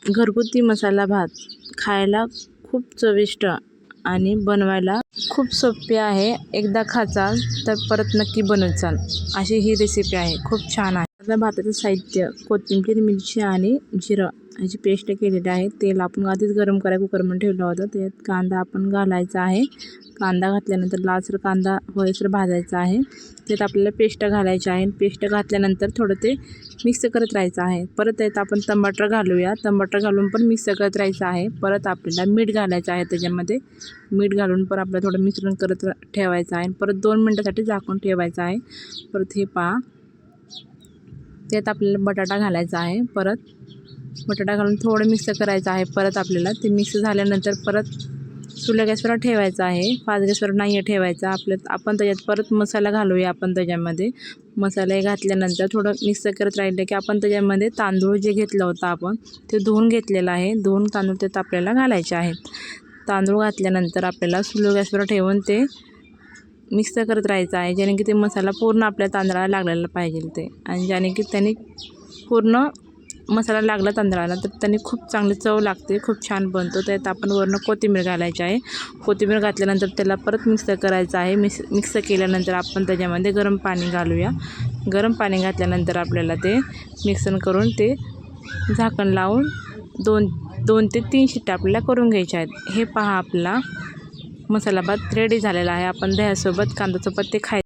घरगुती मसाला भात खायला खूप चविष्ट आणि बनवायला खूप सोपी आहे. एकदा खाचाल तर परत नक्की बनवचाल अशी ही रेसिपी आहे. खूप छान आहे. आपल्या भाताचं साहित्य कोथिंबीर, मिरची आणि जिरं याची पेस्ट केलेली आहे. तेल आपण आधीच गरम करायला कुकरमध्ये ठेवलं होतं. त्यात कांदा आपण घालायचा आहे. कांदा घातल्यानंतर लालसर कांदा होईसर भाजायचा आहे. त्यात आपल्याला पेस्ट घालायची आहे. पेस्ट घातल्यानंतर थोडं ते मिक्स करत राहायचं आहे. परत त्यात आपण टमाटर घालूया. टमाटर घालून पण मिक्स करत राहायचं आहे. परत आपल्याला मीठ घालायचं आहे. त्याच्यामध्ये मीठ घालून पण आपल्याला थोडं मिश्रण करत ठेवायचं आहे. परत 2 मिनिटासाठी झाकून ठेवायचं आहे. परत हे पहा, त्यात आपल्याला बटाटा घालायचा आहे. परत बटाटा घालून थोडं मिक्स करायचं आहे. परत आपल्याला ते मिक्स झाल्यानंतर परत चुल्या गॅसवर ठेवायचं आहे. फास्ट गॅसवर नाही ठेवायचा. आपण त्याच्यात परत मसाला घालूया. आपण त्याच्यामध्ये मसाले घातल्यानंतर थोडं मिक्स करत राहिलं की आपण त्याच्यामध्ये तांदूळ जे घेतलं होतं आपण ते धुवून घेतलेलं आहे. धुवून तांदूळ त्यात आपल्याला घालायचे आहेत. तांदूळ घातल्यानंतर आपल्याला स्लो गॅसवर ठेवून ते मिक्स करत राहायचं आहे. ज्याने की ते मसाला पूर्ण आपल्या तांदळाला लागलेला पाहिजे ते, आणि ज्याने की त्याने पूर्ण मसाला लागला तांदळाला तर त्याने खूप चांगली चव लागते. खूप छान बनतो. त्यात आपण वरून कोथिंबीर घालायची आहे. कोथिंबीर घातल्यानंतर त्याला परत मिक्स करायचं आहे. मिक्स केल्यानंतर आपण त्याच्यामध्ये गरम पाणी घालूया. गरम पाणी घातल्यानंतर आपल्याला ते मिक्सन करून ते झाकण लावून 2 ते 3 शिट्ट्या आपल्याला करून घ्यायच्या आहेत. हे पहा, आपला मसाला भात रेडी झालेला आहे. आपण दह्यासोबत कांद्यासोबत ते